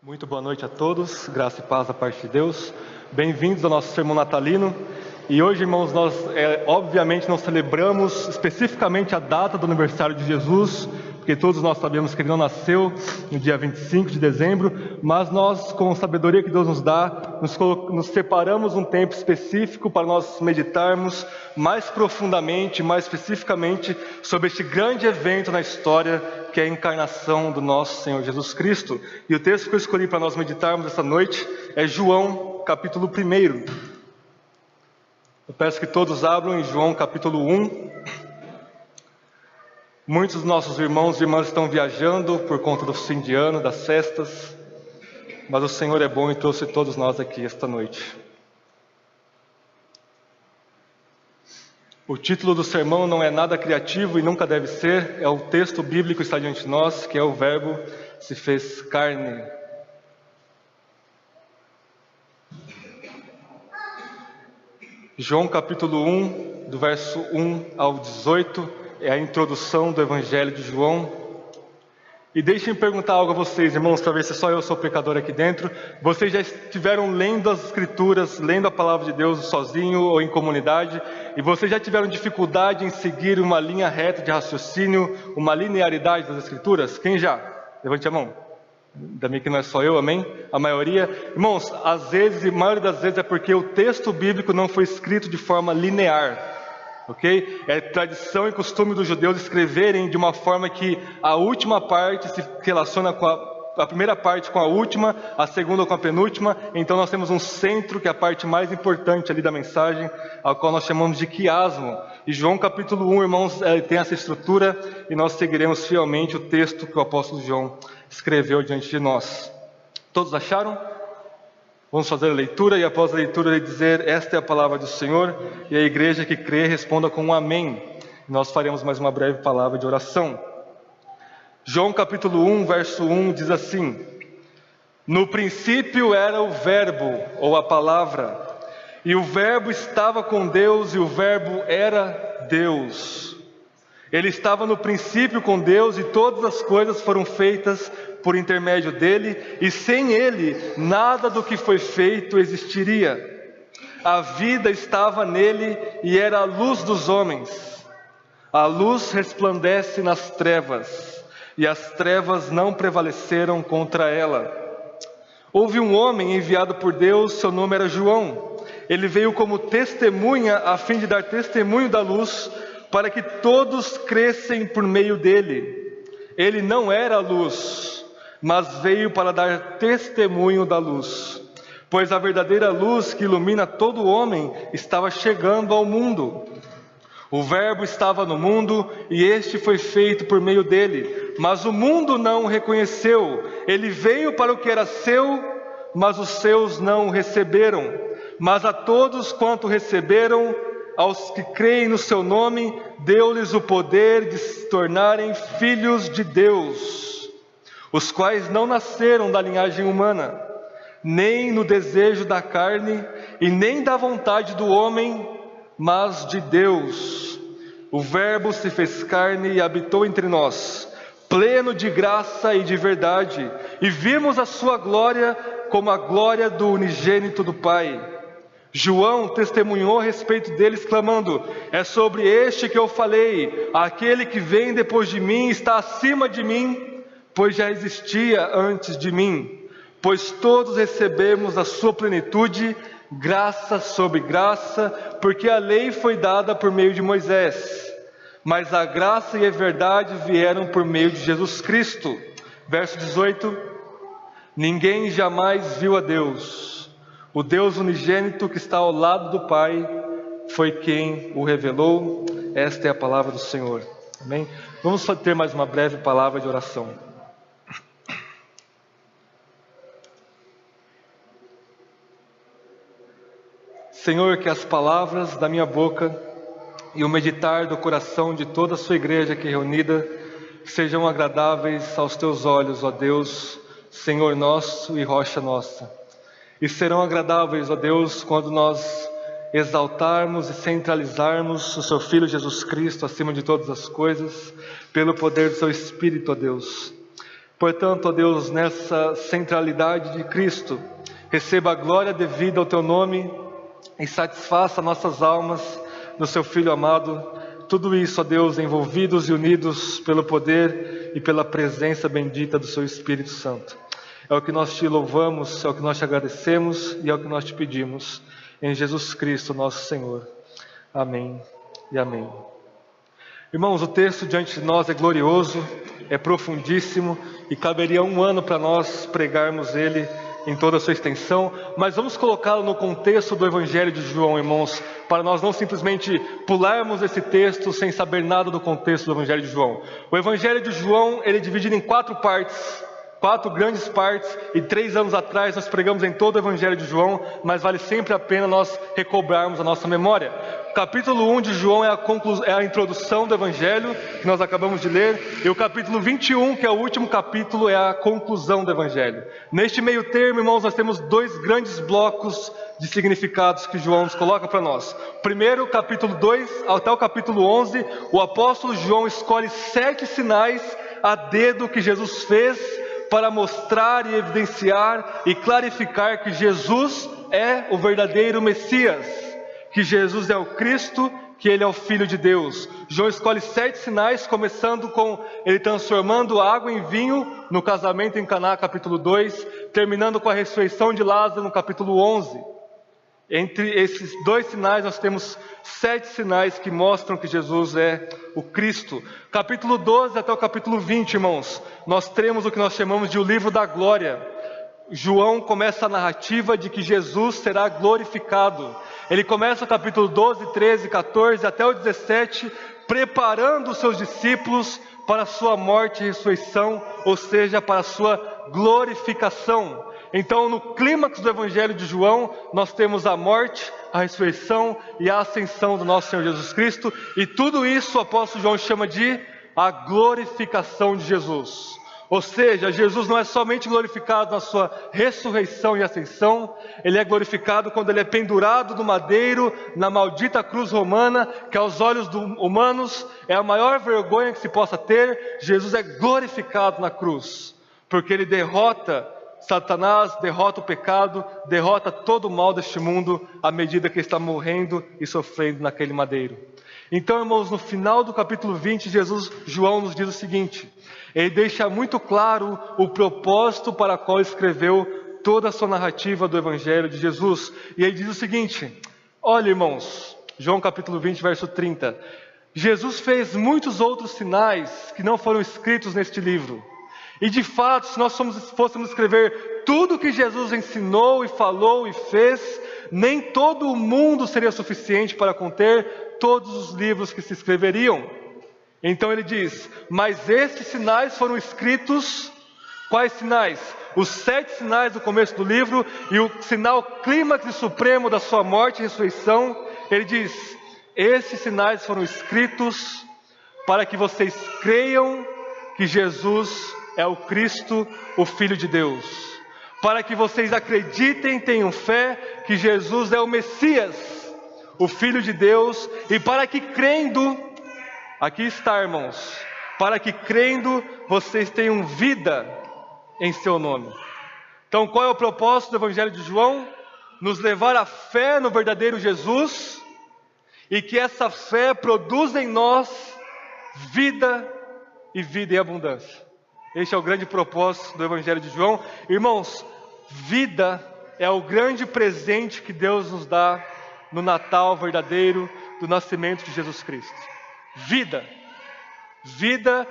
Muito boa noite a todos, graça e paz da parte de Deus. Bem-vindos ao nosso sermão natalino. E hoje, irmãos, nós obviamente não celebramos especificamente a data do aniversário de Jesus, porque todos nós sabemos que ele não nasceu no dia 25 de dezembro, mas nós, com a sabedoria que Deus nos dá, nos separamos um tempo específico para nós meditarmos mais profundamente, mais especificamente, sobre este grande evento na história, que é a encarnação do nosso Senhor Jesus Cristo. E o texto que eu escolhi para nós meditarmos essa noite é João, capítulo 1. Eu peço que todos abram em João, capítulo 1. Muitos dos nossos irmãos e irmãs estão viajando por conta do fim de ano, das festas, mas o Senhor é bom e trouxe todos nós aqui esta noite. O título do sermão não é nada criativo e nunca deve ser, é o texto bíblico que está diante de nós, que é o Verbo se fez carne. João capítulo 1, do verso 1 ao 18, é a introdução do Evangelho de João. E deixem-me perguntar algo a vocês, irmãos, para ver se só eu sou pecador aqui dentro. Vocês já estiveram lendo as Escrituras, lendo a Palavra de Deus sozinho ou em comunidade, e vocês já tiveram dificuldade em seguir uma linha reta de raciocínio, uma linearidade das Escrituras? Quem já? Levante a mão. Ainda bem que não é só eu, amém? A maioria. Irmãos, às vezes, e a maioria das vezes é porque o texto bíblico não foi escrito de forma linear. Ok? É tradição e costume dos judeus escreverem de uma forma que a última parte se relaciona com a primeira parte com a última, a segunda com a penúltima. Então nós temos um centro, que é a parte mais importante ali da mensagem, a qual nós chamamos de quiasmo. E João capítulo 1, irmãos, tem essa estrutura, e nós seguiremos fielmente o texto que o apóstolo João escreveu diante de nós. Todos acharam? Vamos fazer a leitura, e após a leitura ele dizer: esta é a palavra do Senhor, e a igreja que crê responda com um amém. Nós faremos mais uma breve palavra de oração. João capítulo 1, verso 1 diz assim: no princípio era o verbo, ou a palavra, e o verbo estava com Deus, e o verbo era Deus. Ele estava no princípio com Deus, e todas as coisas foram feitas por intermédio dele, e sem ele nada do que foi feito existiria. A vida estava nele e era a luz dos homens. A luz resplandece nas trevas, e as trevas não prevaleceram contra ela. Houve um homem enviado por Deus, seu nome era João. Ele veio como testemunha, a fim de dar testemunho da luz, para que todos crescem por meio dele. Ele não era a luz, mas veio para dar testemunho da luz, pois a verdadeira luz que ilumina todo homem estava chegando ao mundo. O Verbo estava no mundo, e este foi feito por meio dele, mas o mundo não o reconheceu. Ele veio para o que era seu, mas os seus não o receberam. Mas a todos quanto receberam, aos que creem no seu nome, deu-lhes o poder de se tornarem filhos de Deus, os quais não nasceram da linhagem humana, nem no desejo da carne, e nem da vontade do homem, mas de Deus. O Verbo se fez carne e habitou entre nós, pleno de graça e de verdade, e vimos a sua glória como a glória do unigênito do Pai. João testemunhou a respeito dele, exclamando: é sobre este que eu falei, aquele que vem depois de mim está acima de mim, pois já existia antes de mim. Pois todos recebemos a sua plenitude, graça sobre graça, porque a lei foi dada por meio de Moisés, mas a graça e a verdade vieram por meio de Jesus Cristo. Verso 18: ninguém jamais viu a Deus. O Deus unigênito que está ao lado do Pai foi quem o revelou. Esta é a palavra do Senhor. Amém? Vamos ter mais uma breve palavra de oração. Senhor, que as palavras da minha boca e o meditar do coração de toda a sua igreja aqui reunida sejam agradáveis aos teus olhos, ó Deus, Senhor nosso e rocha nossa. E serão agradáveis, ó Deus, quando nós exaltarmos e centralizarmos o seu Filho Jesus Cristo acima de todas as coisas, pelo poder do seu Espírito, ó Deus. Portanto, ó Deus, nessa centralidade de Cristo, receba a glória devida ao Teu nome e satisfaça nossas almas no Seu Filho amado. Tudo isso, ó Deus, envolvidos e unidos pelo poder e pela presença bendita do Seu Espírito Santo. É o que nós Te louvamos, é o que nós Te agradecemos e é o que nós Te pedimos. Em Jesus Cristo, nosso Senhor. Amém e amém. Irmãos, o texto diante de nós é glorioso, é profundíssimo e caberia um ano para nós pregarmos ele em toda a sua extensão, mas vamos colocá-lo no contexto do Evangelho de João, irmãos, para nós não simplesmente pularmos esse texto sem saber nada do contexto do Evangelho de João. O Evangelho de João, ele é dividido em 4 partes, 4 grandes partes, e 3 anos atrás nós pregamos em todo o Evangelho de João, mas vale sempre a pena nós recobrarmos a nossa memória. O capítulo 1 de João é a introdução do Evangelho, que nós acabamos de ler, e o capítulo 21, que é o último capítulo, é a conclusão do Evangelho. Neste meio termo, irmãos, nós temos 2 grandes blocos de significados que João nos coloca para nós. Primeiro, capítulo 2 até o capítulo 11, o apóstolo João escolhe 7 sinais a dedo que Jesus fez para mostrar e evidenciar e clarificar que Jesus é o verdadeiro Messias, que Jesus é o Cristo, que Ele é o Filho de Deus. João escolhe 7 sinais, começando com Ele transformando água em vinho no casamento em Caná, capítulo 2, terminando com a ressurreição de Lázaro no capítulo 11. Entre esses 2 sinais nós temos 7 sinais que mostram que Jesus é o Cristo. Capítulo 12 até o capítulo 20, irmãos, nós temos o que nós chamamos de o livro da glória. João começa a narrativa de que Jesus será glorificado. Ele começa o capítulo 12, 13, 14 até o 17, preparando os seus discípulos para a sua morte e ressurreição, ou seja, para a sua glorificação. Então, no clímax do Evangelho de João, nós temos a morte, a ressurreição e a ascensão do nosso Senhor Jesus Cristo, e tudo isso o apóstolo João chama de a glorificação de Jesus. Ou seja, Jesus não é somente glorificado na sua ressurreição e ascensão, Ele é glorificado quando Ele é pendurado no madeiro, na maldita cruz romana, que aos olhos humanos é a maior vergonha que se possa ter. Jesus é glorificado na cruz, porque Ele derrota Satanás, derrota o pecado, derrota todo o mal deste mundo, à medida que Ele está morrendo e sofrendo naquele madeiro. Então, irmãos, no final do capítulo 20, João nos diz o seguinte: ele deixa muito claro o propósito para o qual escreveu toda a sua narrativa do Evangelho de Jesus. E ele diz o seguinte: olha, irmãos, João capítulo 20, verso 30, Jesus fez muitos outros sinais que não foram escritos neste livro. E de fato, se nós fôssemos escrever tudo o que Jesus ensinou e falou e fez, nem todo o mundo seria suficiente para conter todos os livros que se escreveriam. Então ele diz: mas estes sinais foram escritos. Quais sinais? Os 7 sinais do começo do livro e o sinal clímax e supremo da sua morte e ressurreição. Ele diz: esses sinais foram escritos para que vocês creiam que Jesus é o Cristo, o Filho de Deus, para que vocês acreditem, tenham fé que Jesus é o Messias, o Filho de Deus, e para que crendo, aqui está, irmãos, para que crendo vocês tenham vida em seu nome. Então, qual é o propósito do Evangelho de João? Nos levar à fé no verdadeiro Jesus, e que essa fé produza em nós vida e vida em abundância. Este é o grande propósito do Evangelho de João. Irmãos, vida é o grande presente que Deus nos dá no Natal verdadeiro do nascimento de Jesus Cristo. Vida, vida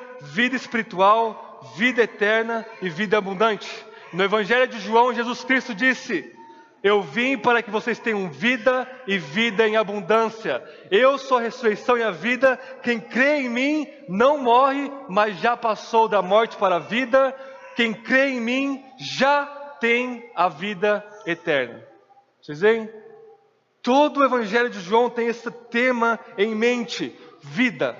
espiritual, vida eterna e vida abundante. No Evangelho de João, Jesus Cristo disse: eu vim para que vocês tenham vida e vida em abundância. Eu sou a ressurreição e a vida. Quem crê em mim não morre, mas já passou da morte para a vida. Quem crê em mim já tem a vida eterna. Vocês veem? Todo o Evangelho de João tem esse tema em mente: vida,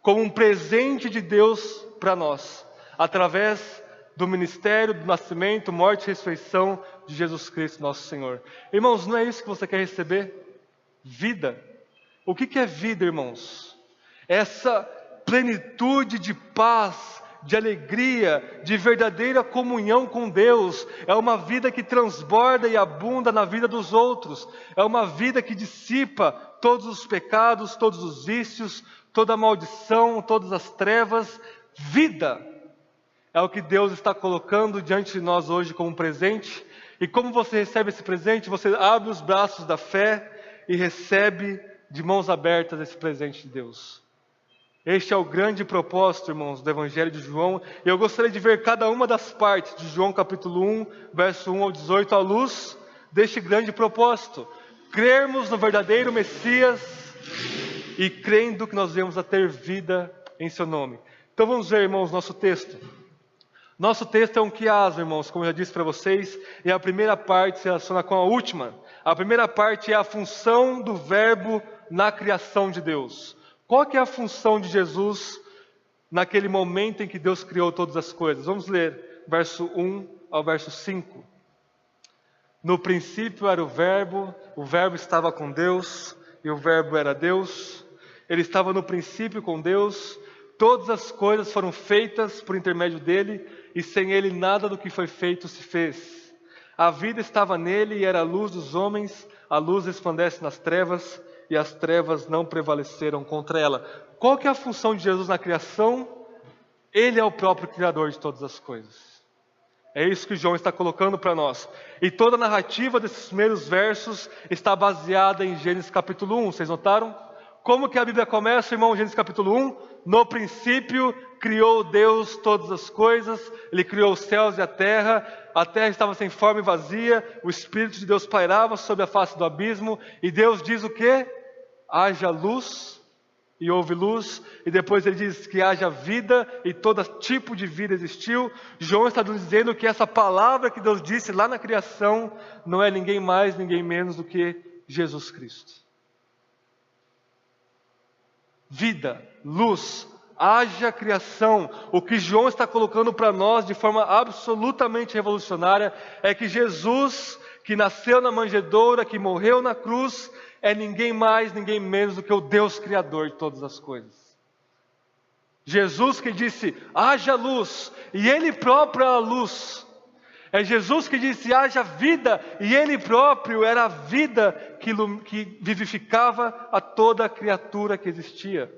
como um presente de Deus para nós, através do ministério, do nascimento, morte e ressurreição de Jesus Cristo, nosso Senhor. Irmãos, não é isso que você quer receber? Vida. O que é vida, irmãos? Essa plenitude de paz, de alegria, de verdadeira comunhão com Deus. É uma vida que transborda e abunda na vida dos outros. É uma vida que dissipa todos os pecados, todos os vícios, toda a maldição, todas as trevas. Vida é o que Deus está colocando diante de nós hoje como presente. E como você recebe esse presente? Você abre os braços da fé e recebe de mãos abertas esse presente de Deus. Este é o grande propósito, irmãos, do Evangelho de João. E eu gostaria de ver cada uma das partes de João capítulo 1, verso 1 ao 18, à luz deste grande propósito. Crermos no verdadeiro Messias e crendo que nós viemos a ter vida em seu nome. Então vamos ver, irmãos, nosso texto. Nosso texto é um quiasmo, irmãos, como eu já disse para vocês, e a primeira parte se relaciona com a última. A primeira parte é a função do verbo na criação de Deus. Qual que é a função de Jesus naquele momento em que Deus criou todas as coisas? Vamos ler verso 1 ao verso 5. No princípio era o verbo estava com Deus, e o verbo era Deus. Ele estava no princípio com Deus, todas as coisas foram feitas por intermédio dele, e sem ele nada do que foi feito se fez. A vida estava nele e era a luz dos homens, a luz resplandece nas trevas, e as trevas não prevaleceram contra ela. Qual que é a função de Jesus na criação? Ele é o próprio Criador de todas as coisas. É isso que João está colocando para nós. E toda a narrativa desses primeiros versos está baseada em Gênesis capítulo 1, vocês notaram? Como que a Bíblia começa, irmão? Gênesis capítulo 1, no princípio criou Deus todas as coisas, Ele criou os céus e a terra estava sem forma e vazia, o Espírito de Deus pairava sobre a face do abismo, e Deus diz o quê? Haja luz, e houve luz, e depois Ele diz que haja vida, e todo tipo de vida existiu. João está nos dizendo que essa palavra que Deus disse lá na criação, não é ninguém mais, ninguém menos do que Jesus Cristo. Vida, luz, haja criação. O que João está colocando para nós de forma absolutamente revolucionária é que Jesus, que nasceu na manjedoura, que morreu na cruz, é ninguém mais, ninguém menos do que o Deus Criador de todas as coisas. Jesus que disse, haja luz, e Ele próprio é a luz. É Jesus que disse, haja vida, e Ele próprio era a vida que vivificava a toda criatura que existia.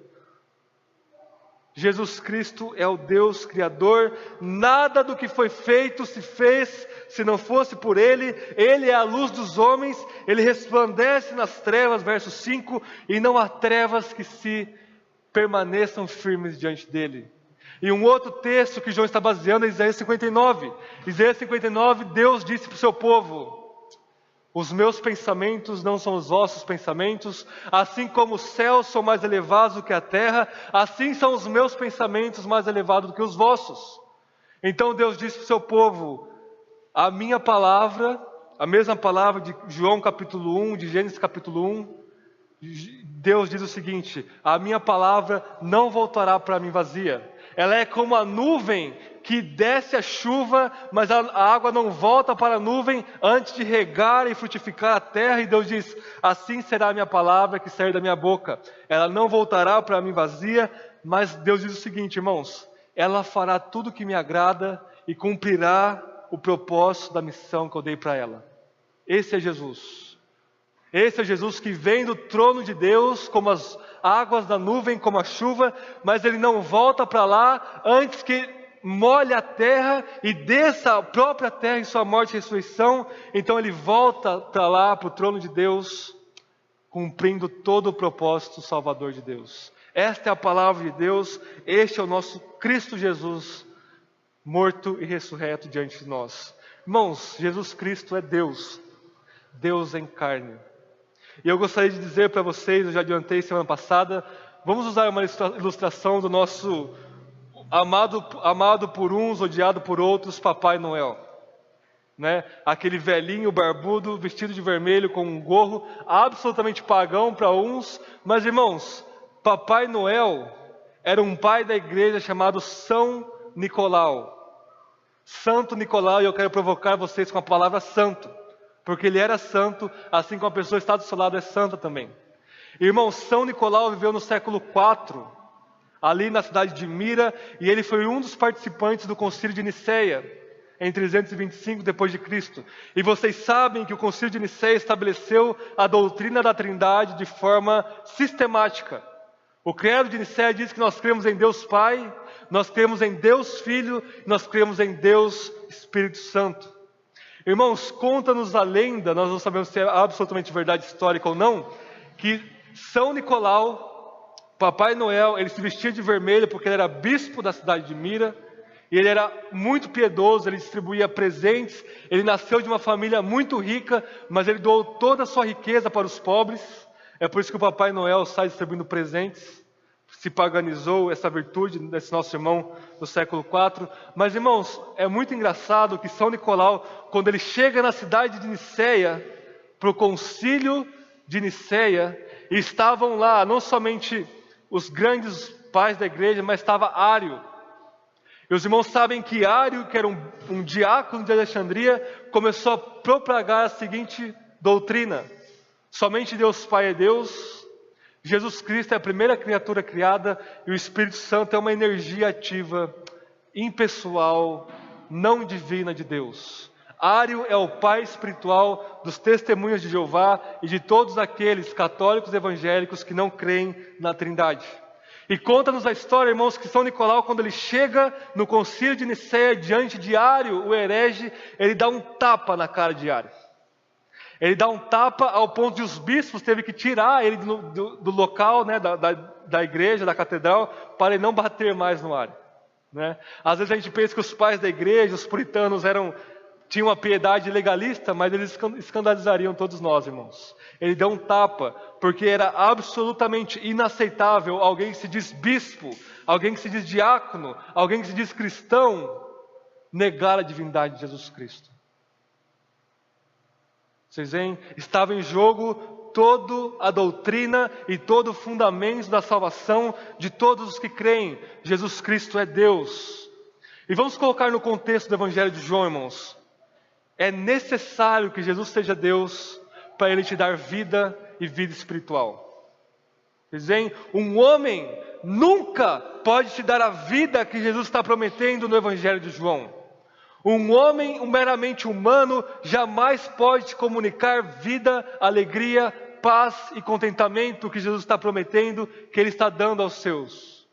Jesus Cristo é o Deus Criador, nada do que foi feito se fez se não fosse por Ele. Ele é a luz dos homens, Ele resplandece nas trevas, verso 5, e não há trevas que se permaneçam firmes diante dEle. E um outro texto que João está baseando é Isaías 59. Isaías 59, Deus disse para o seu povo, os meus pensamentos não são os vossos pensamentos, assim como os céus são mais elevados do que a terra, assim são os meus pensamentos mais elevados do que os vossos. Então Deus disse para o seu povo, a minha palavra, a mesma palavra de João capítulo 1, de Gênesis capítulo 1, Deus diz o seguinte, a minha palavra não voltará para mim vazia. Ela é como a nuvem que desce a chuva, mas a água não volta para a nuvem antes de regar e frutificar a terra. E Deus diz, assim será a minha palavra que sair da minha boca. Ela não voltará para mim vazia, mas Deus diz o seguinte, irmãos, ela fará tudo o que me agrada e cumprirá o propósito da missão que eu dei para ela. Esse é Jesus. Esse é Jesus que vem do trono de Deus, como as águas da nuvem, como a chuva, mas Ele não volta para lá antes que molhe a terra e desça a própria terra em sua morte e ressurreição. Então Ele volta para lá, para o trono de Deus, cumprindo todo o propósito salvador de Deus. Esta é a palavra de Deus, este é o nosso Cristo Jesus, morto e ressurreto diante de nós. Irmãos, Jesus Cristo é Deus, Deus em carne. E eu gostaria de dizer para vocês, eu já adiantei semana passada, vamos usar uma ilustração do nosso amado por uns, odiado por outros, Papai Noel. Né? Aquele velhinho barbudo, vestido de vermelho, com um gorro, absolutamente pagão para uns. Mas irmãos, Papai Noel era um pai da igreja chamado São Nicolau. Santo Nicolau, e eu quero provocar vocês com a palavra santo. Porque ele era santo, assim como a pessoa que está do seu lado é santa também. Irmão, São Nicolau viveu no século IV, ali na cidade de Mira, e ele foi um dos participantes do Concílio de Nicéia, em 325 depois de Cristo. E vocês sabem que o Concílio de Nicéia estabeleceu a doutrina da Trindade de forma sistemática. O Credo de Nicéia diz que nós cremos em Deus Pai, nós cremos em Deus Filho, nós cremos em Deus Espírito Santo. Irmãos, conta-nos a lenda, nós não sabemos se é absolutamente verdade histórica ou não, que São Nicolau, Papai Noel, ele se vestia de vermelho porque ele era bispo da cidade de Mira, e ele era muito piedoso, ele distribuía presentes, ele nasceu de uma família muito rica, mas ele doou toda a sua riqueza para os pobres. É por isso que o Papai Noel sai distribuindo presentes. Se paganizou essa virtude desse nosso irmão do século IV. Mas, irmãos, é muito engraçado que São Nicolau, quando ele chega na cidade de Nicéia, para o concílio de Nicéia, e estavam lá não somente os grandes pais da igreja, mas estava Ário. E os irmãos sabem que Ário, que era um diácono de Alexandria, começou a propagar a seguinte doutrina: somente Deus Pai é Deus, Jesus Cristo é a primeira criatura criada e o Espírito Santo é uma energia ativa, impessoal, não divina de Deus. Ário é o pai espiritual dos testemunhas de Jeová e de todos aqueles católicos evangélicos que não creem na Trindade. E conta-nos a história, irmãos, que São Nicolau, quando ele chega no concílio de Nicéia diante de Ário, o herege, ele dá um tapa na cara de Ário. Ele dá um tapa ao ponto de os bispos teve que tirar ele do local, né, da igreja, da catedral, para ele não bater mais no Ário. Né? Às vezes a gente pensa que os pais da igreja, os puritanos, tinham uma piedade legalista, mas eles escandalizariam todos nós, irmãos. Ele deu um tapa, porque era absolutamente inaceitável alguém que se diz bispo, alguém que se diz diácono, alguém que se diz cristão, negar a divindade de Jesus Cristo. Vocês veem? Estava em jogo toda a doutrina e todo o fundamento da salvação de todos os que creem. Jesus Cristo é Deus. E vamos colocar no contexto do Evangelho de João, irmãos. É necessário que Jesus seja Deus para Ele te dar vida e vida espiritual. Vocês veem? Um homem nunca pode te dar a vida que Jesus está prometendo no Evangelho de João. Um homem, um meramente humano, jamais pode te comunicar vida, alegria, paz e contentamento que Jesus está prometendo, que Ele está dando aos seus.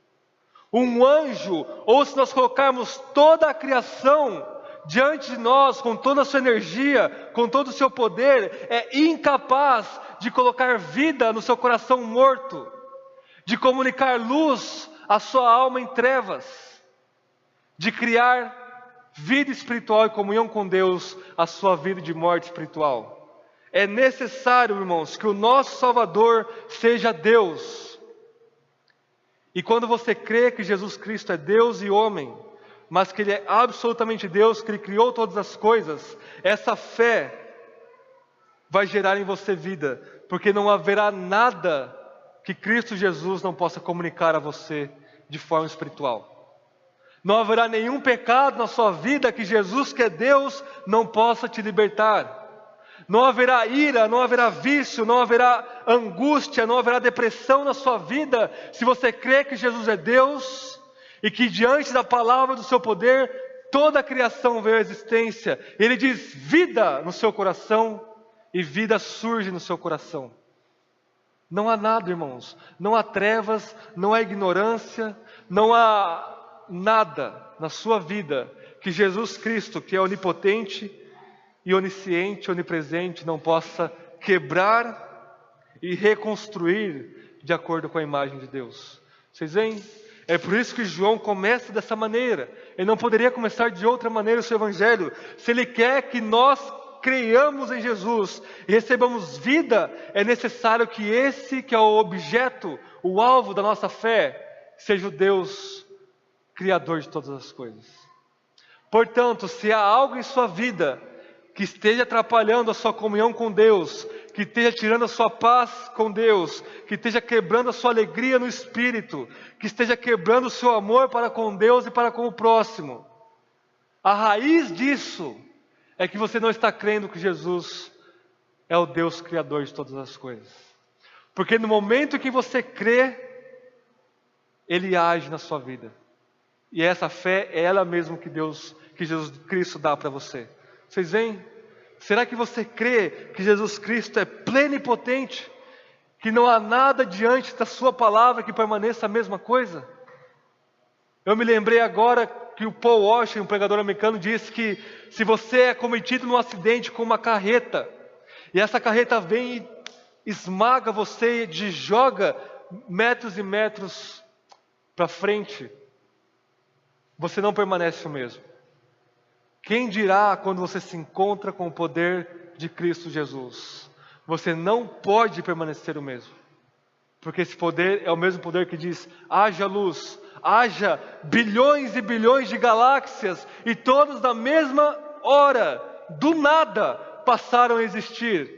Um anjo, ou se nós colocarmos toda a criação diante de nós, com toda a sua energia, com todo o seu poder, é incapaz de colocar vida no seu coração morto, de comunicar luz à sua alma em trevas, de criar vida espiritual e comunhão com Deus, a sua vida de morte espiritual. É necessário, irmãos, que o nosso Salvador seja Deus. E quando você crê que Jesus Cristo é Deus e homem, mas que Ele é absolutamente Deus, que Ele criou todas as coisas, essa fé vai gerar em você vida, porque não haverá nada que Cristo Jesus não possa comunicar a você de forma espiritual. Não haverá nenhum pecado na sua vida que Jesus, que é Deus, não possa te libertar. Não haverá ira, não haverá vício, não haverá angústia, não haverá depressão na sua vida, se você crê que Jesus é Deus e que diante da palavra do seu poder, toda a criação veio à existência. Ele diz vida no seu coração e vida surge no seu coração. Não há nada, irmãos, não há trevas, não há ignorância, não há nada na sua vida que Jesus Cristo, que é onipotente e onisciente, onipresente, não possa quebrar e reconstruir de acordo com a imagem de Deus. Vocês veem? É por isso que João começa dessa maneira. Ele não poderia começar de outra maneira o seu evangelho. Se ele quer que nós creiamos em Jesus e recebamos vida, é necessário que esse que é o objeto, o alvo da nossa fé, seja o Deus Criador de todas as coisas. Portanto, se há algo em sua vida que esteja atrapalhando a sua comunhão com Deus, que esteja tirando a sua paz com Deus, que esteja quebrando a sua alegria no Espírito, que esteja quebrando o seu amor para com Deus e para com o próximo, a raiz disso é que você não está crendo que Jesus é o Deus Criador de todas as coisas. Porque no momento que você crê, Ele age na sua vida. E essa fé é ela mesma que Jesus Cristo dá para você. Vocês veem? Será que você crê que Jesus Cristo é plenipotente? Que não há nada diante da sua palavra que permaneça a mesma coisa? Eu me lembrei agora que o Paul Washer, um pregador americano, disse que se você é cometido num acidente com uma carreta, e essa carreta vem e esmaga você e te joga metros e metros para frente, você não permanece o mesmo. Quem dirá quando você se encontra com o poder de Cristo Jesus? Você não pode permanecer o mesmo. Porque esse poder é o mesmo poder que diz: haja luz, haja bilhões e bilhões de galáxias, e todos na mesma hora, do nada, passaram a existir.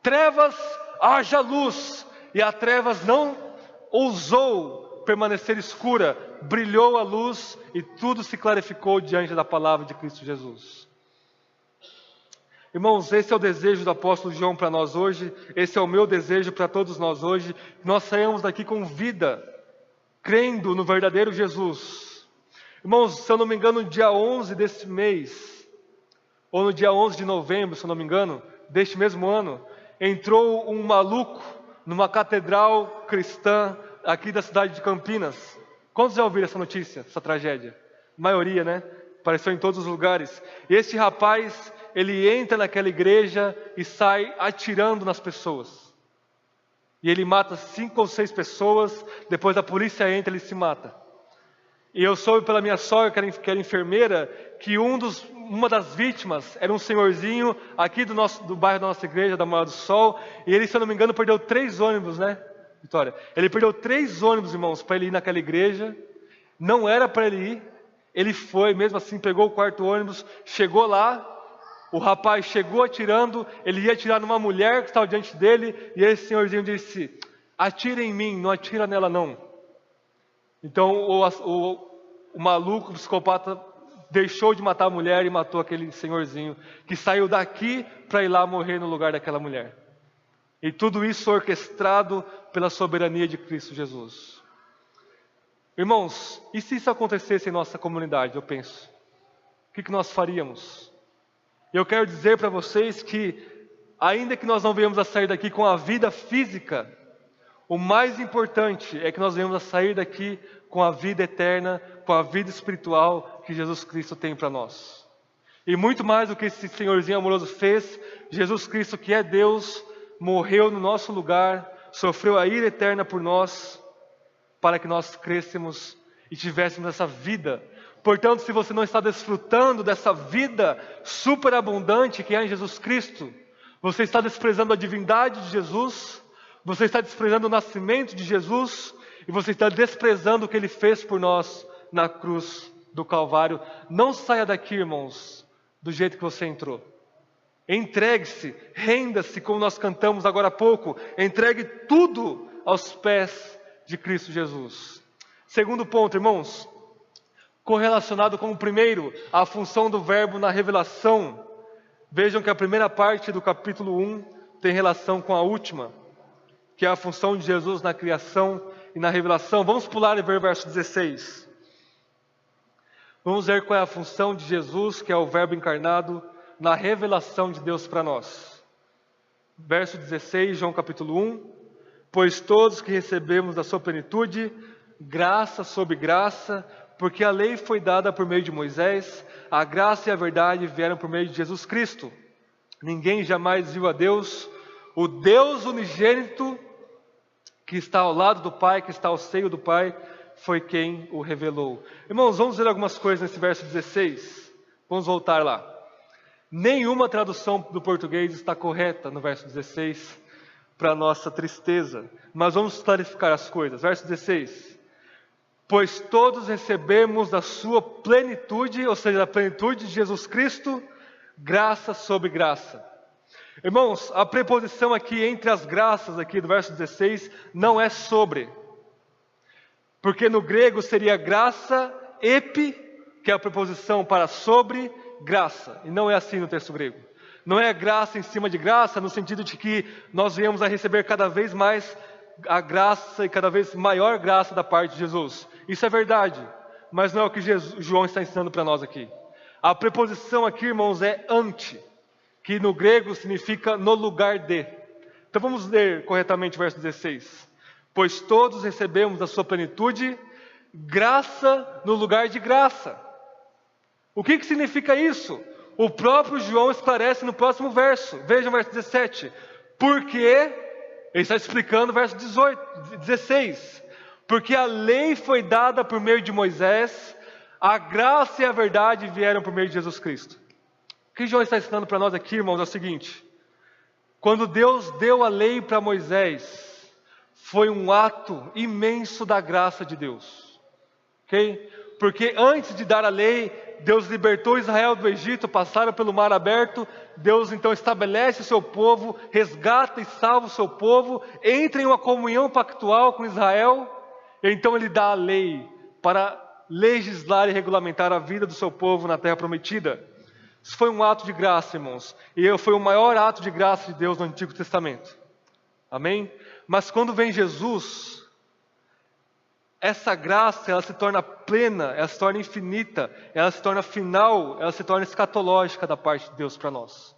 Trevas, haja luz, e a trevas não ousou permanecer escura, brilhou a luz e tudo se clarificou diante da palavra de Cristo Jesus. Irmãos, esse é o desejo do apóstolo João para nós hoje, esse é o meu desejo para todos nós hoje, que nós saímos daqui com vida, crendo no verdadeiro Jesus. Irmãos, se eu não me engano, no dia 11 desse mês, ou no dia 11 de novembro, se eu não me engano, deste mesmo ano, entrou um maluco numa catedral cristã aqui da cidade de Campinas. Quantos já ouviram essa notícia, essa tragédia? A maioria, né? Apareceu em todos os lugares. E esse rapaz, ele entra naquela igreja e sai atirando nas pessoas. E ele mata 5 ou 6 pessoas, depois a polícia entra e ele se mata. E eu soube pela minha sogra, que era enfermeira, que uma das vítimas era um senhorzinho aqui do bairro da nossa igreja, da Morada do Sol, e ele, se eu não me engano, perdeu 3 ônibus, né, Vitória? Ele perdeu 3 ônibus, irmãos, para ele ir naquela igreja. Não era para ele ir, ele foi, mesmo assim, pegou o 4º ônibus, chegou lá, o rapaz chegou atirando, ele ia atirar numa mulher que estava diante dele, e esse senhorzinho disse: atira em mim, não atira nela não. Então o maluco, o psicopata, deixou de matar a mulher e matou aquele senhorzinho, que saiu daqui para ir lá morrer no lugar daquela mulher. E tudo isso orquestrado pela soberania de Cristo Jesus. Irmãos, e se isso acontecesse em nossa comunidade, eu penso, o que nós faríamos? Eu quero dizer para vocês que, ainda que nós não venhamos a sair daqui com a vida física, o mais importante é que nós venhamos a sair daqui com a vida eterna, com a vida espiritual que Jesus Cristo tem para nós. E muito mais do que esse senhorzinho amoroso fez, Jesus Cristo, que é Deus, morreu no nosso lugar, sofreu a ira eterna por nós, para que nós crescêssemos e tivéssemos essa vida. Portanto, se você não está desfrutando dessa vida superabundante que é em Jesus Cristo, você está desprezando a divindade de Jesus, você está desprezando o nascimento de Jesus, e você está desprezando o que Ele fez por nós na cruz do Calvário. Não saia daqui, irmãos, do jeito que você entrou. Entregue-se, renda-se, como nós cantamos agora há pouco. Entregue tudo aos pés de Cristo Jesus. Segundo ponto, irmãos, correlacionado com o primeiro, a função do verbo na revelação. Vejam que a primeira parte do capítulo 1 tem relação com a última, que é a função de Jesus na criação e na revelação. Vamos pular e ver o verso 16. Vamos ver qual é a função de Jesus, que é o verbo encarnado, na revelação de Deus para nós. Verso 16, João capítulo 1. Pois todos que recebemos da sua plenitude, graça sobre graça, porque a lei foi dada por meio de Moisés, a graça e a verdade vieram por meio de Jesus Cristo. Ninguém jamais viu a Deus, o Deus unigênito, que está ao lado do Pai, que está ao seio do Pai, foi quem o revelou. Irmãos, vamos ver algumas coisas nesse verso 16. Vamos voltar lá. Nenhuma tradução do português está correta no verso 16, para nossa tristeza. Mas vamos clarificar as coisas. Verso 16. Pois todos recebemos da sua plenitude, ou seja, da plenitude de Jesus Cristo, graça sobre graça. Irmãos, a preposição aqui entre as graças, aqui do verso 16, não é sobre. Porque no grego seria graça, epi, que é a preposição para sobre, graça. E não é assim no texto grego. Não é graça em cima de graça, no sentido de que nós viemos a receber cada vez mais a graça e cada vez maior graça da parte de Jesus. Isso é verdade, mas não é o que João está ensinando para nós aqui. A preposição aqui, irmãos, é ante, que no grego significa no lugar de. Então vamos ler corretamente o verso 16. Pois todos recebemos da sua plenitude graça no lugar de graça. O que significa isso? O próprio João esclarece no próximo verso. Veja o verso 17. Porque, ele está explicando o verso 16. Porque a lei foi dada por meio de Moisés, a graça e a verdade vieram por meio de Jesus Cristo. O que João está ensinando para nós aqui, irmãos, é o seguinte. Quando Deus deu a lei para Moisés, foi um ato imenso da graça de Deus. Ok? Porque antes de dar a lei, Deus libertou Israel do Egito, passaram pelo mar aberto. Deus então estabelece o seu povo, resgata e salva o seu povo, entra em uma comunhão pactual com Israel, e então ele dá a lei para legislar e regulamentar a vida do seu povo na terra prometida. Isso foi um ato de graça, irmãos, e foi o maior ato de graça de Deus no Antigo Testamento. Amém? Mas quando vem Jesus, essa graça, ela se torna plena, ela se torna infinita, ela se torna final, ela se torna escatológica da parte de Deus para nós.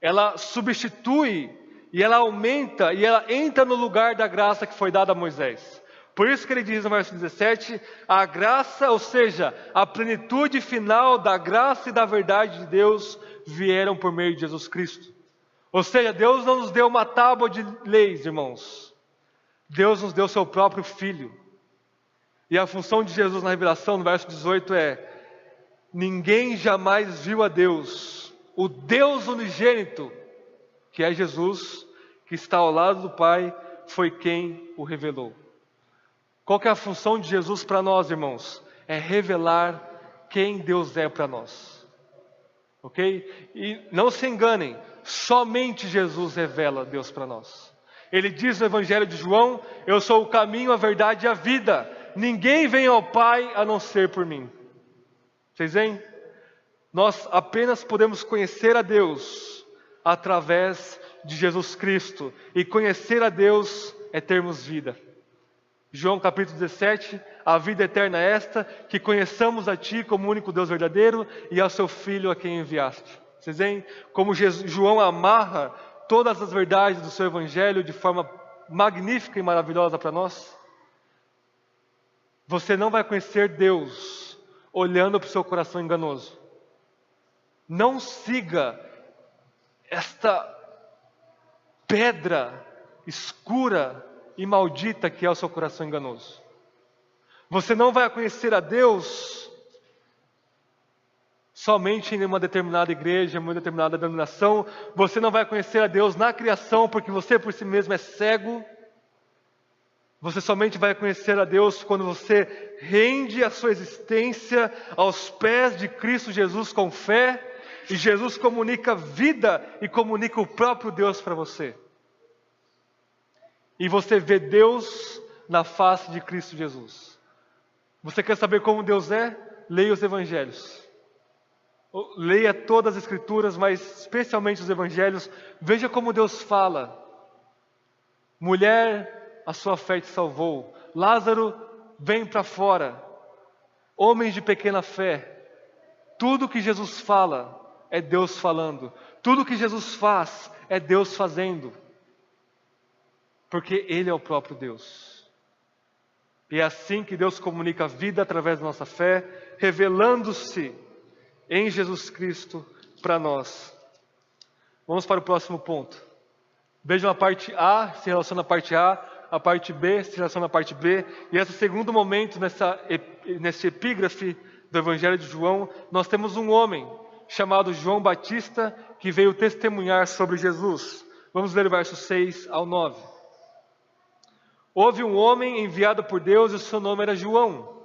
Ela substitui, e ela aumenta, e ela entra no lugar da graça que foi dada a Moisés. Por isso que ele diz no verso 17, a graça, ou seja, a plenitude final da graça e da verdade de Deus vieram por meio de Jesus Cristo. Ou seja, Deus não nos deu uma tábua de leis, irmãos. Deus nos deu seu próprio Filho. E a função de Jesus na revelação, no verso 18 é: ninguém jamais viu a Deus, o Deus unigênito, que é Jesus, que está ao lado do Pai, foi quem o revelou. Qual que é a função de Jesus para nós, irmãos? É revelar quem Deus é para nós. Ok? E não se enganem, somente Jesus revela Deus para nós. Ele diz no Evangelho de João: eu sou o caminho, a verdade e a vida. Ninguém vem ao Pai a não ser por mim. Vocês veem? Nós apenas podemos conhecer a Deus através de Jesus Cristo. E conhecer a Deus é termos vida. João capítulo 17, a vida eterna é esta, que conheçamos a Ti como o único Deus verdadeiro e ao Seu Filho a quem enviaste. Vocês veem como João amarra todas as verdades do seu Evangelho de forma magnífica e maravilhosa para nós? Você não vai conhecer Deus olhando para o seu coração enganoso. Não siga esta pedra escura e maldita que é o seu coração enganoso. Você não vai conhecer a Deus somente em uma determinada igreja, em uma determinada denominação. Você não vai conhecer a Deus na criação, porque você por si mesmo é cego. Você somente vai conhecer a Deus quando você rende a sua existência aos pés de Cristo Jesus com fé, e Jesus comunica vida e comunica o próprio Deus para você. E você vê Deus na face de Cristo Jesus. Você quer saber como Deus é? Leia os Evangelhos. Leia todas as Escrituras, mas especialmente os Evangelhos. Veja como Deus fala. Mulher, a sua fé te salvou. Lázaro, vem para fora. Homens de pequena fé. Tudo que Jesus fala é Deus falando. Tudo que Jesus faz é Deus fazendo. Porque Ele é o próprio Deus. E é assim que Deus comunica a vida através da nossa fé, revelando-se em Jesus Cristo para nós. Vamos para o próximo ponto. Vejam a parte A se relaciona à parte a parte B se relaciona à parte B, e esse segundo momento nesse epígrafe do Evangelho de João, nós temos um homem chamado João Batista, que veio testemunhar sobre Jesus. Vamos ler o verso 6 ao 9. Houve um homem enviado por Deus e o seu nome era João.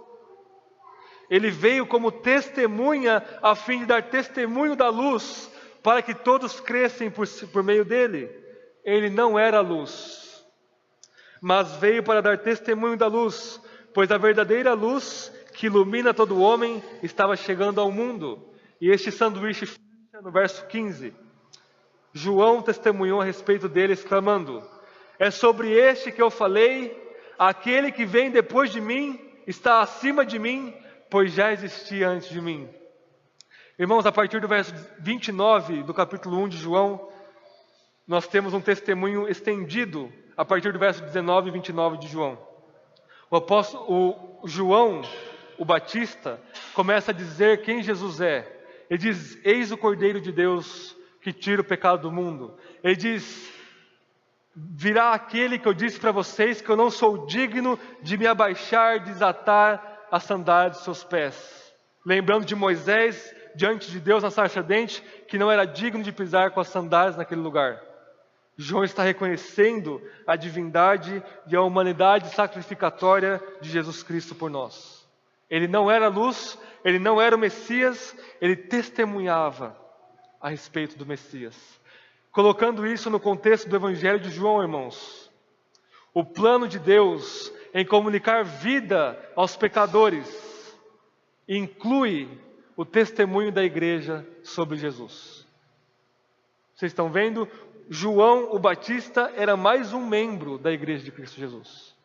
Ele veio como testemunha a fim de dar testemunho da luz, para que todos crescem por meio dele. Ele não era a luz, mas veio para dar testemunho da luz, pois a verdadeira luz que ilumina todo homem estava chegando ao mundo. E este sanduíche fecha no verso 15. João testemunhou a respeito dele, exclamando: É sobre este que eu falei: aquele que vem depois de mim está acima de mim, pois já existia antes de mim. Irmãos, a partir do verso 29 do capítulo 1 de João, nós temos um testemunho estendido a partir do verso 19 e 29 de João. O João, o Batista, começa a dizer quem Jesus é. Ele diz: eis o Cordeiro de Deus que tira o pecado do mundo. Ele diz: virá aquele que eu disse para vocês que eu não sou digno de me abaixar, desatar as sandálias dos seus pés. Lembrando de Moisés diante de Deus na sarça ardente, que não era digno de pisar com as sandálias naquele lugar. João está reconhecendo a divindade e a humanidade sacrificatória de Jesus Cristo por nós. Ele não era luz, ele não era o Messias, ele testemunhava a respeito do Messias. Colocando isso no contexto do Evangelho de João, irmãos, o plano de Deus em comunicar vida aos pecadores inclui o testemunho da igreja sobre Jesus. Vocês estão vendo? João o Batista era mais um membro da igreja de Cristo Jesus.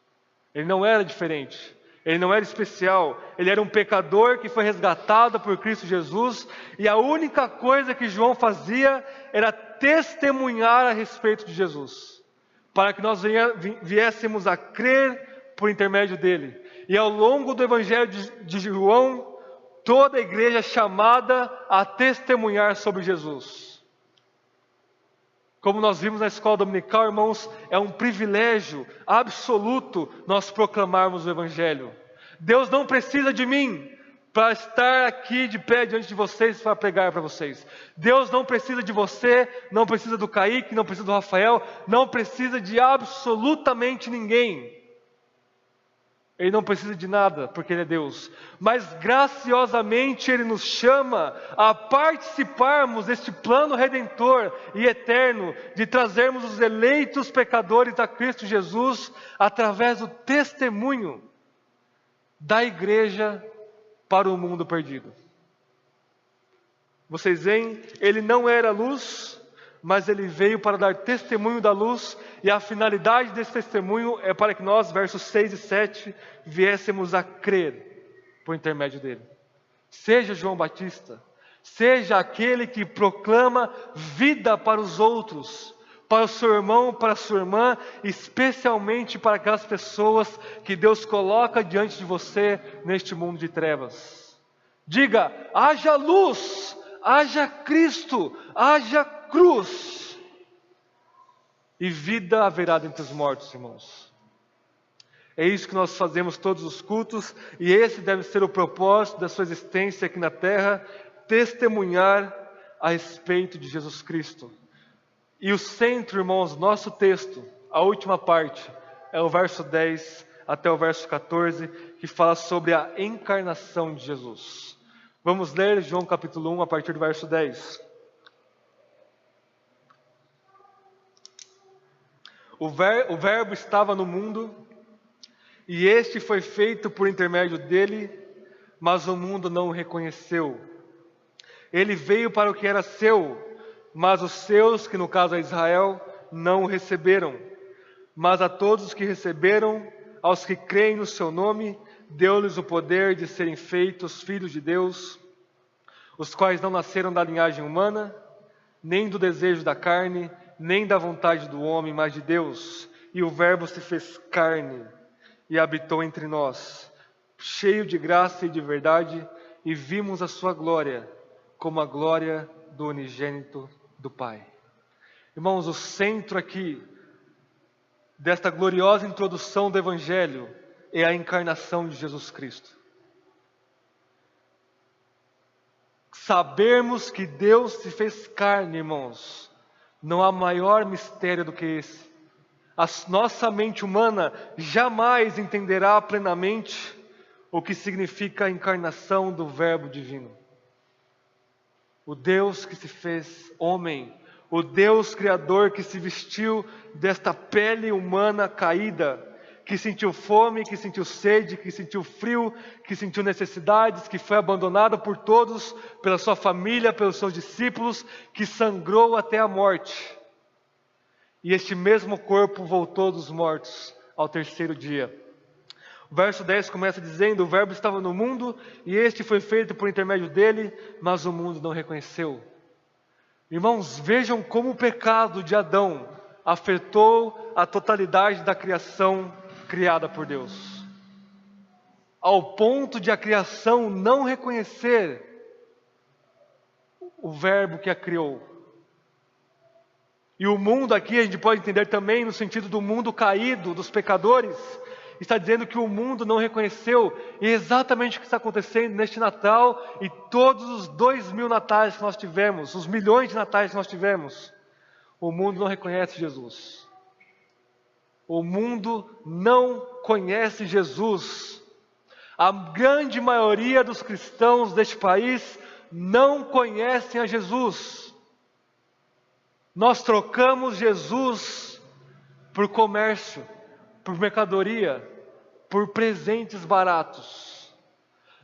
Ele não era diferente, ele não era especial, ele era um pecador que foi resgatado por Cristo Jesus, e a única coisa que João fazia era testemunhar a respeito de Jesus, para que nós viéssemos a crer por intermédio dele. E ao longo do Evangelho de João, toda a igreja é chamada a testemunhar sobre Jesus. Como nós vimos na escola dominical, irmãos, é um privilégio absoluto nós proclamarmos o Evangelho. Deus não precisa de mim para estar aqui de pé diante de vocês para pregar para vocês. Deus não precisa de você, não precisa do Kaique, não precisa do Rafael, não precisa de absolutamente ninguém. Ele não precisa de nada, porque Ele é Deus. Mas graciosamente Ele nos chama a participarmos deste plano redentor e eterno, de trazermos os eleitos pecadores a Cristo Jesus, através do testemunho da igreja para o mundo perdido. Vocês veem, Ele não era luz, mas Ele veio para dar testemunho da luz, e a finalidade desse testemunho é para que nós, versos 6 e 7, viéssemos a crer por intermédio dele. Seja João Batista, seja aquele que proclama vida para os outros, para o seu irmão, para a sua irmã, especialmente para aquelas pessoas que Deus coloca diante de você neste mundo de trevas. Diga: haja luz, haja Cristo, haja cruz, e vida haverá dentre os mortos, irmãos. É isso que nós fazemos todos os cultos, e esse deve ser o propósito da sua existência aqui na terra: testemunhar a respeito de Jesus Cristo. E o centro, irmãos, nosso texto, a última parte, é o verso 10 até o verso 14, que fala sobre a encarnação de Jesus. Vamos ler João capítulo 1, a partir do verso 10. O verbo estava no mundo, e este foi feito por intermédio dele, mas o mundo não o reconheceu. Ele veio para o que era seu, mas os seus, que no caso é Israel, não o receberam. Mas a todos os que receberam, aos que creem no seu nome, deu-lhes o poder de serem feitos filhos de Deus, os quais não nasceram da linhagem humana, nem do desejo da carne, nem da vontade do homem, mas de Deus. E o Verbo se fez carne e habitou entre nós, cheio de graça e de verdade, e vimos a sua glória, como a glória do unigênito do Pai. Irmãos, o centro aqui desta gloriosa introdução do Evangelho é a encarnação de Jesus Cristo. Sabermos que Deus se fez carne, irmãos, não há maior mistério do que esse. A nossa mente humana jamais entenderá plenamente o que significa a encarnação do Verbo divino. O Deus que se fez homem, o Deus Criador que se vestiu desta pele humana caída, que sentiu fome, que sentiu sede, que sentiu frio, que sentiu necessidades, que foi abandonado por todos, pela sua família, pelos seus discípulos, que sangrou até a morte. e este mesmo corpo voltou dos mortos ao terceiro dia. O verso 10 começa dizendo: o verbo estava no mundo, e este foi feito por intermédio dele, mas o mundo não reconheceu. Irmãos, vejam como o pecado de Adão afetou a totalidade da criação criada por Deus, ao ponto de a criação não reconhecer o verbo que a criou. E o mundo aqui a gente pode entender também no sentido do mundo caído, dos pecadores. Está dizendo que o mundo não reconheceu, e é exatamente o que está acontecendo neste Natal e todos os 2000 natais que nós tivemos, os milhões de natais que nós tivemos. O mundo não reconhece Jesus. O mundo não conhece Jesus. A grande maioria dos cristãos deste país não conhecem a Jesus. Nós trocamos Jesus por comércio, por mercadoria, por presentes baratos.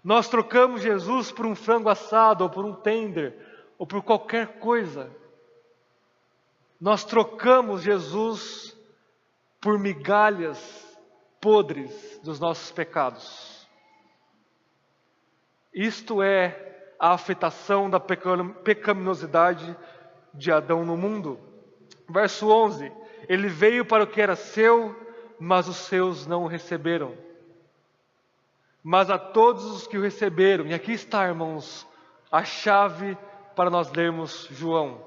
Nós trocamos Jesus por um frango assado, ou por um tender, ou por qualquer coisa. Nós trocamos Jesus por migalhas podres dos nossos pecados. Isto é a afetação da pecaminosidade de Adão no mundo. Verso 11: ele veio para o que era seu, mas os seus não o receberam. Mas a todos os que o receberam, e aqui está, irmãos, a chave para nós lermos João,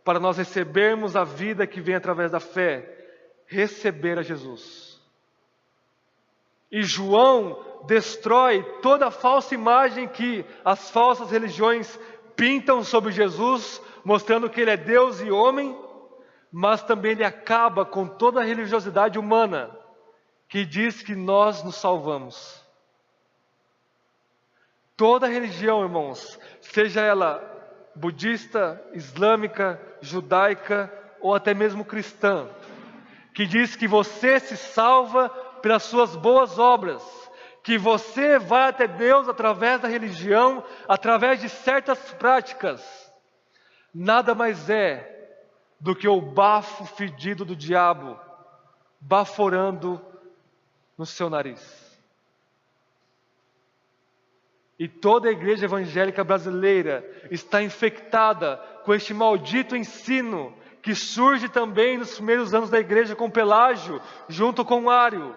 para nós recebermos a vida que vem através da fé, receber a Jesus. E João destrói toda a falsa imagem que as falsas religiões pintam sobre Jesus, mostrando que ele é Deus e homem, mas também ele acaba com toda a religiosidade humana, que diz que nós nos salvamos. Toda religião, irmãos, seja ela budista, islâmica, judaica ou até mesmo cristã, que diz que você se salva pelas suas boas obras, que você vai até Deus através da religião, através de certas práticas, nada mais é do que o bafo fedido do diabo, baforando no seu nariz. E toda a igreja evangélica brasileira está infectada com este maldito ensino, que surge também nos primeiros anos da igreja com Pelágio, junto com Ário,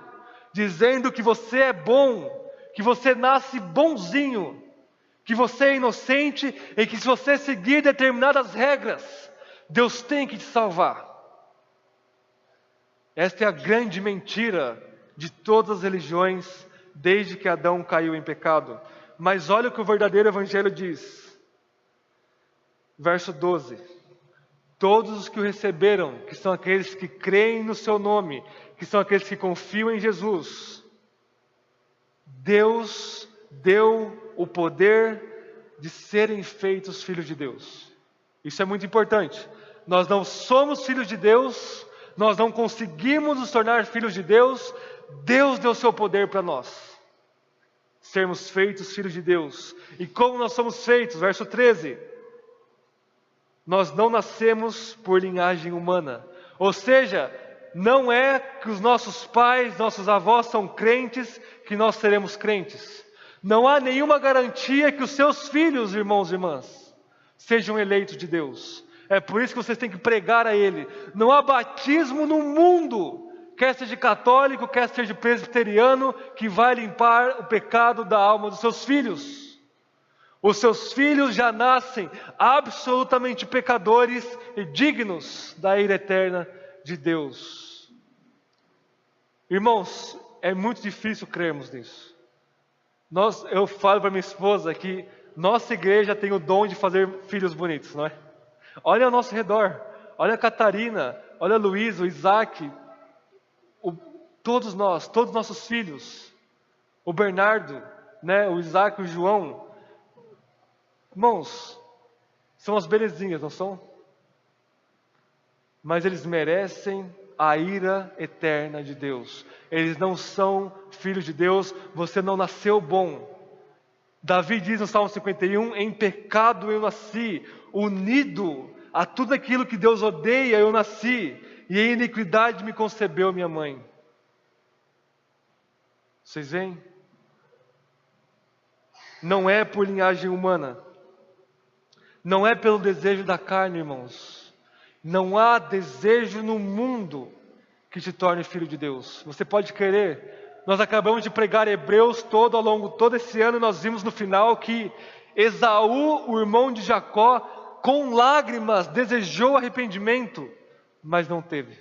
dizendo que você é bom, que você nasce bonzinho, que você é inocente e que se você seguir determinadas regras, Deus tem que te salvar. Esta é a grande mentira de todas as religiões desde que Adão caiu em pecado. Mas olha o que o verdadeiro evangelho diz. Verso 12. Todos os que o receberam, que são aqueles que creem no seu nome, que são aqueles que confiam em Jesus, Deus deu o poder de serem feitos filhos de Deus. Isso é muito importante. Nós não somos filhos de Deus, nós não conseguimos nos tornar filhos de Deus. Deus deu seu poder para nós sermos feitos filhos de Deus. E como nós somos feitos? Verso 13. Nós não nascemos por linhagem humana. Ou seja, não é que os nossos pais, nossos avós são crentes, que nós seremos crentes. Não há nenhuma garantia que os seus filhos, irmãos e irmãs, sejam eleitos de Deus. É por isso que vocês têm que pregar a Ele. Não há batismo no mundo, quer seja católico, quer seja presbiteriano, que vai limpar o pecado da alma dos seus filhos. Os seus filhos já nascem absolutamente pecadores e dignos da ira eterna de Deus. Irmãos, é muito difícil crermos nisso. Eu falo para minha esposa que nossa igreja tem o dom de fazer filhos bonitos, não é? Olha ao nosso redor, olha a Catarina, olha a Luiz, o Isaac, todos nós, todos os nossos filhos, o Bernardo, né, o Isaac, o João. Irmãos, são as belezinhas, não são? Mas eles merecem a ira eterna de Deus. Eles não são filhos de Deus, você não nasceu bom. Davi diz no Salmo 51, em pecado eu nasci, unido a tudo aquilo que Deus odeia eu nasci. e em iniquidade me concebeu minha mãe. Vocês veem? Não é por linhagem humana, não é pelo desejo da carne, irmãos. Não há desejo no mundo que te torne filho de Deus. Você pode querer. Nós acabamos de pregar Hebreus todo esse ano, e nós vimos no final que Esaú, o irmão de Jacó, com lágrimas desejou arrependimento, mas não teve.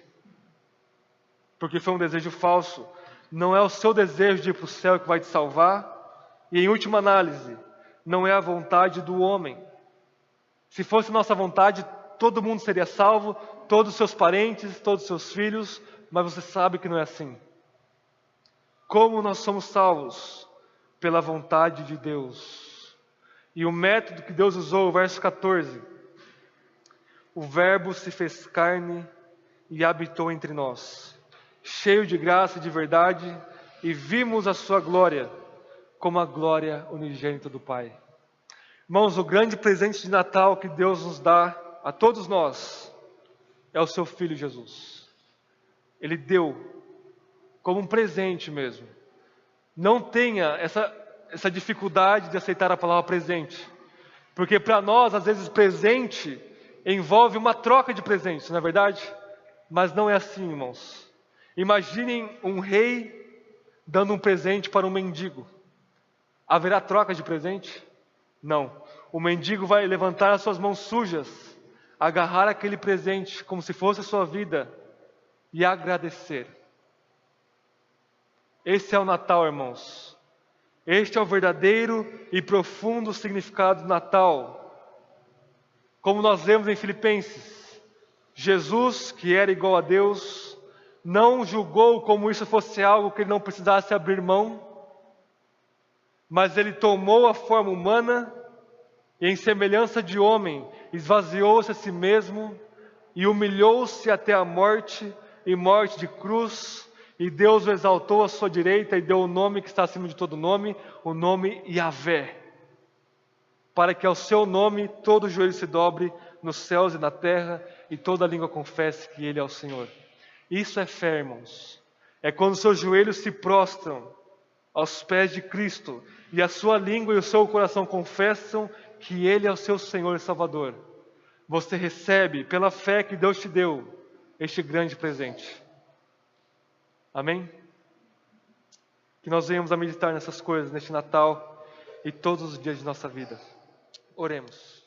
Porque foi um desejo falso. Não é o seu desejo de ir para o céu que vai te salvar. E em última análise, não é a vontade do homem. Se fosse nossa vontade, todo mundo seria salvo, todos os seus parentes, todos os seus filhos, mas você sabe que não é assim. Como nós somos salvos? Pela vontade de Deus. E o método que Deus usou, o verso 14. O Verbo se fez carne e habitou entre nós, cheio de graça e de verdade, e vimos a sua glória, como a glória unigênita do Pai. Irmãos, o grande presente de Natal que Deus nos dá a todos nós é o seu Filho Jesus. Ele deu como um presente mesmo. Não tenha essa dificuldade de aceitar a palavra presente, porque para nós, às vezes, presente envolve uma troca de presentes, não é verdade? Mas não é assim, irmãos. Imaginem um rei dando um presente para um mendigo. Haverá troca de presente? Não. O mendigo vai levantar as suas mãos sujas, agarrar aquele presente como se fosse a sua vida e agradecer. Esse é o Natal, irmãos. Este é o verdadeiro e profundo significado do Natal. Como nós vemos em Filipenses, Jesus, que era igual a Deus, não julgou como isso fosse algo que ele não precisasse abrir mão, mas ele tomou a forma humana e, em semelhança de homem, esvaziou-se a si mesmo e humilhou-se até a morte e morte de cruz, e Deus o exaltou à sua direita e deu o nome que está acima de todo nome, o nome Yahvé, para que ao seu nome todo joelho se dobre nos céus e na terra e toda língua confesse que Ele é o Senhor. Isso é fé, irmãos. É quando seus joelhos se prostram aos pés de Cristo e a sua língua e o seu coração confessam que Ele é o seu Senhor e Salvador. Você recebe, pela fé que Deus te deu, este grande presente. Amém? Que nós venhamos a meditar nessas coisas neste Natal e todos os dias de nossa vida. Oremos.